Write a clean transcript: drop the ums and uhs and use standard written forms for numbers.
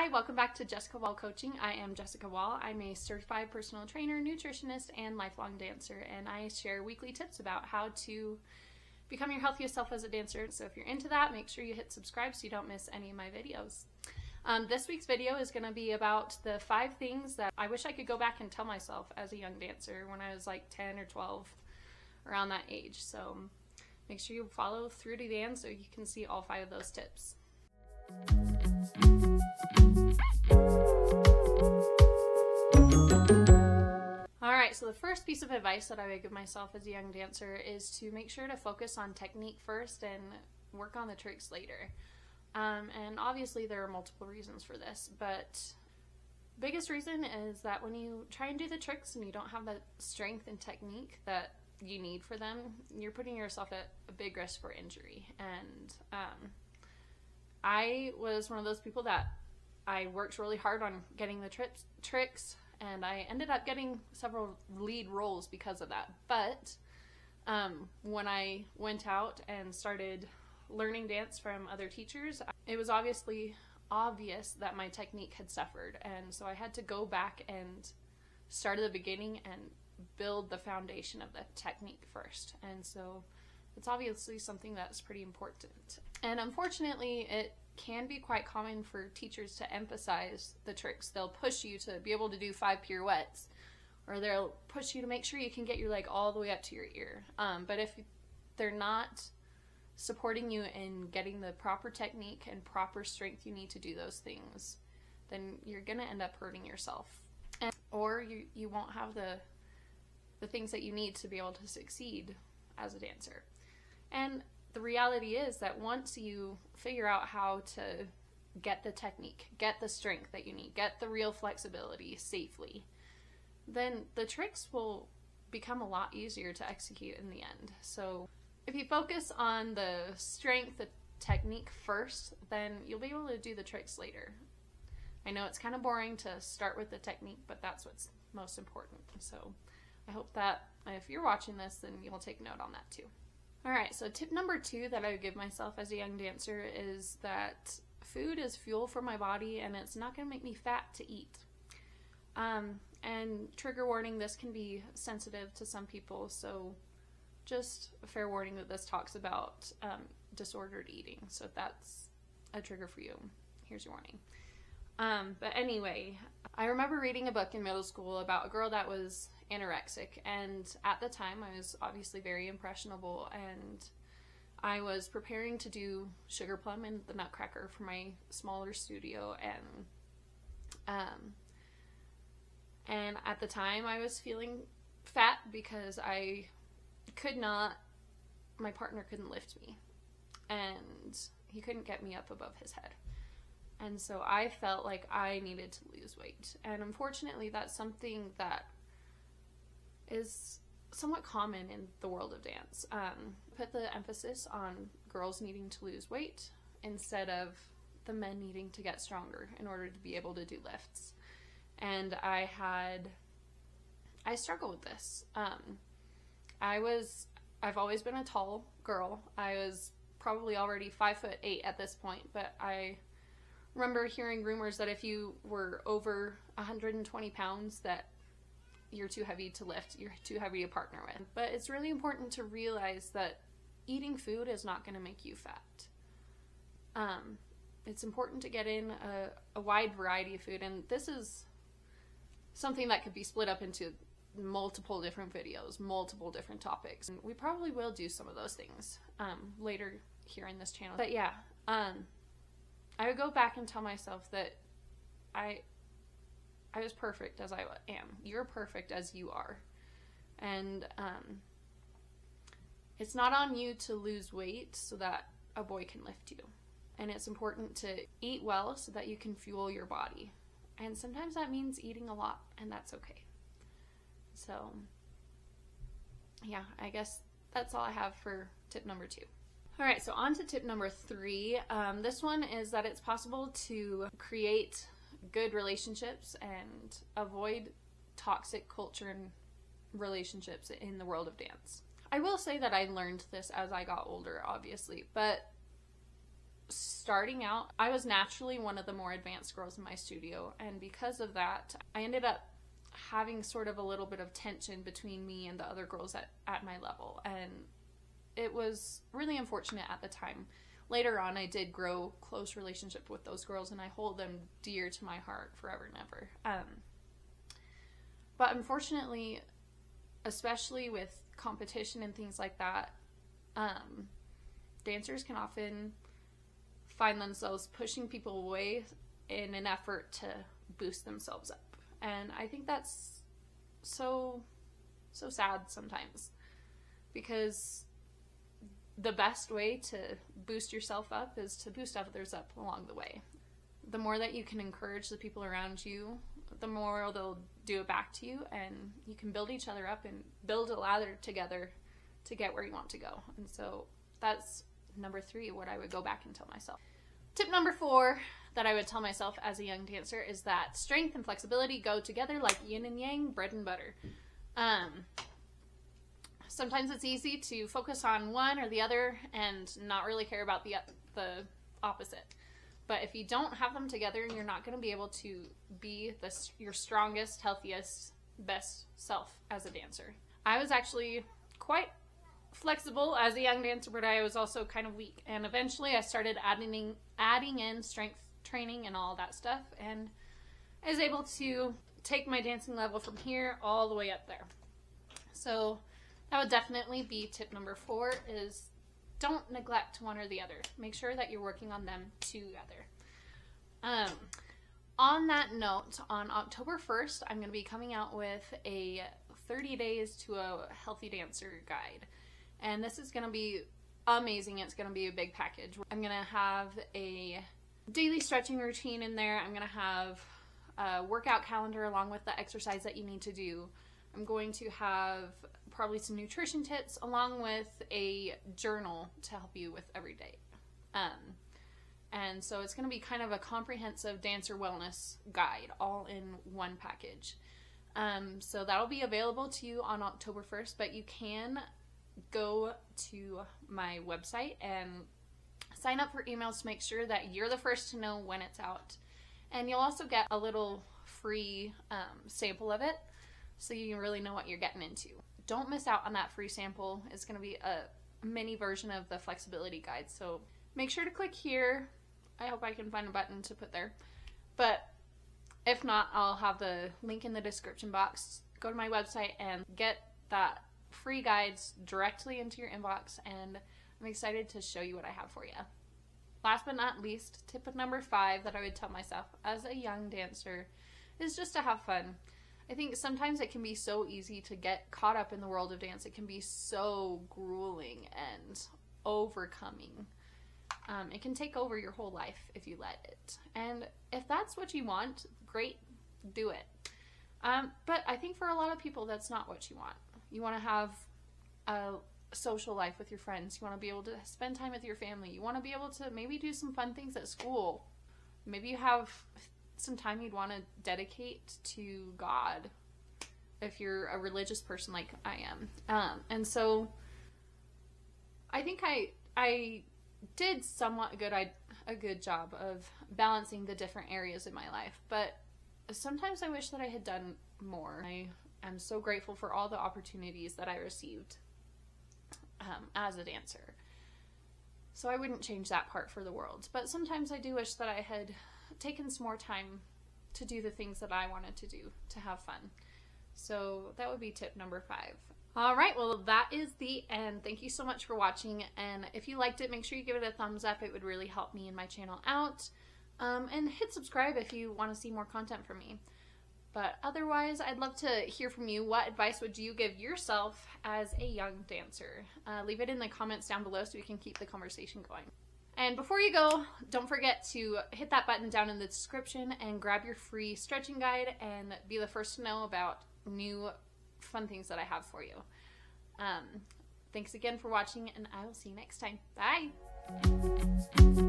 Hi, welcome back to Jessica Wall Coaching. I am Jessica Wall. I'm a certified personal trainer, nutritionist, and lifelong dancer, and I share weekly tips about how to become your healthiest self as a dancer. So if you're into that, make sure you hit subscribe so you don't miss any of my videos. This week's video is going to be about the 5 things that I wish I could go back and tell myself as a young dancer when I was like 10 or 12, around that age. So make sure you follow through to the end so you can see all 5 of those tips. Alright, so the first piece of advice that I would give myself as a young dancer is to make sure to focus on technique first and work on the tricks later. And obviously there are multiple reasons for this, but biggest reason is that when you try and do the tricks and you don't have the strength and technique that you need for them, you're putting yourself at a big risk for injury. And I was one of those people that I worked really hard on getting the tricks, and I ended up getting several lead roles because of that. But when I went out and started learning dance from other teachers, it was obvious that my technique had suffered, and so I had to go back and start at the beginning and build the foundation of the technique first. And so it's obviously something that's pretty important. And unfortunately, it can be quite common for teachers to emphasize the tricks. They'll push you to be able to do 5 pirouettes, or they'll push you to make sure you can get your leg all the way up to your ear. But if they're not supporting you in getting the proper technique and proper strength you need to do those things, then you're going to end up hurting yourself. Or you won't have the things that you need to be able to succeed as a dancer. And the reality is that once you figure out how to get the technique, get the strength that you need, get the real flexibility safely, then the tricks will become a lot easier to execute in the end. So if you focus on the strength, the technique first, then you'll be able to do the tricks later. I know it's kind of boring to start with the technique, but that's what's most important. So I hope that if you're watching this, then you'll take note on that too. Alright, so tip number 2 that I would give myself as a young dancer is that food is fuel for my body, and it's not going to make me fat to eat. And trigger warning, this can be sensitive to some people, so just a fair warning that this talks about disordered eating. So if that's a trigger for you, here's your warning. But anyway, I remember reading a book in middle school about a girl that was anorexic, and at the time I was obviously very impressionable, and I was preparing to do Sugar Plum and the Nutcracker for my smaller studio, and at the time I was feeling fat because my partner couldn't lift me, and he couldn't get me up above his head. And so I felt like I needed to lose weight. And unfortunately, that's something that is somewhat common in the world of dance. Put the emphasis on girls needing to lose weight instead of the men needing to get stronger in order to be able to do lifts. And I struggled with this. I've always been a tall girl. I was probably already 5'8" at this point, but I remember hearing rumors that if you were over 120 pounds that you're too heavy to lift, you're too heavy to partner with. But it's really important to realize that eating food is not going to make you fat. It's important to get in a wide variety of food, and this is something that could be split up into multiple different videos, multiple different topics. And we probably will do some of those things later here in this channel. But yeah, I would go back and tell myself that I was perfect as I am. You're perfect as you are. And it's not on you to lose weight so that a boy can lift you. And it's important to eat well so that you can fuel your body. And sometimes that means eating a lot, and that's okay. So yeah, I guess that's all I have for tip number 2. Alright, so on to tip number 3. This one is that it's possible to create good relationships and avoid toxic culture and relationships in the world of dance. I will say that I learned this as I got older, obviously, but starting out, I was naturally one of the more advanced girls in my studio, and because of that, I ended up having sort of a little bit of tension between me and the other girls at my level, and it was really unfortunate at the time. Later on, I did grow close relationship with those girls, and I hold them dear to my heart forever and ever. But unfortunately, especially with competition and things like that, dancers can often find themselves pushing people away in an effort to boost themselves up. And I think that's so sad sometimes, because the best way to boost yourself up is to boost others up along the way. The more that you can encourage the people around you, the more they'll do it back to you, and you can build each other up and build a ladder together to get where you want to go. And so that's number 3, what I would go back and tell myself. Tip number 4 that I would tell myself as a young dancer is that strength and flexibility go together like yin and yang, bread and butter. Sometimes it's easy to focus on one or the other and not really care about the opposite. But if you don't have them together, you're not going to be able to be your strongest, healthiest, best self as a dancer. I was actually quite flexible as a young dancer, but I was also kind of weak. And eventually I started adding in strength training and all that stuff, and I was able to take my dancing level from here all the way up there. So that would definitely be tip number 4, is don't neglect one or the other. Make sure that you're working on them together. On that note, on October 1st, I'm going to be coming out with a 30 days to a healthy dancer guide. And this is going to be amazing. It's going to be a big package. I'm going to have a daily stretching routine in there. I'm going to have a workout calendar along with the exercise that you need to do. I'm going to have probably some nutrition tips along with a journal to help you with every day. And so it's going to be kind of a comprehensive dancer wellness guide all in one package. So that'll be available to you on October 1st, but you can go to my website and sign up for emails to make sure that you're the first to know when it's out. And you'll also get a little free sample of it, so you really know what you're getting into. Don't miss out on that free sample. It's going to be a mini version of the flexibility guide. So make sure to click here. I hope I can find a button to put there. But if not, I'll have the link in the description box. Go to my website and get that free guides directly into your inbox, and I'm excited to show you what I have for you. Last but not least, tip number 5 that I would tell myself as a young dancer is just to have fun. I think sometimes it can be so easy to get caught up in the world of dance. It can be so grueling and overcoming. It can take over your whole life if you let it. And if that's what you want, great, do it. But I think for a lot of people, that's not what you want. You want to have a social life with your friends. You want to be able to spend time with your family. You want to be able to maybe do some fun things at school. Maybe you have some time you'd want to dedicate to God if you're a religious person like I am. And so I think I did somewhat a good job of balancing the different areas in my life, but sometimes I wish that I had done more. I am so grateful for all the opportunities that I received as a dancer. So I wouldn't change that part for the world. But sometimes I do wish that I had taken some more time to do the things that I wanted to do, to have fun. So that would be tip number 5. All right, well, that is the end. Thank you so much for watching. And if you liked it, make sure you give it a thumbs up. It would really help me and my channel out. And hit subscribe if you want to see more content from me. But otherwise, I'd love to hear from you. What advice would you give yourself as a young dancer? Leave it in the comments down below so we can keep the conversation going. And before you go, don't forget to hit that button down in the description and grab your free stretching guide and be the first to know about new fun things that I have for you. Thanks again for watching, and I will see you next time. Bye!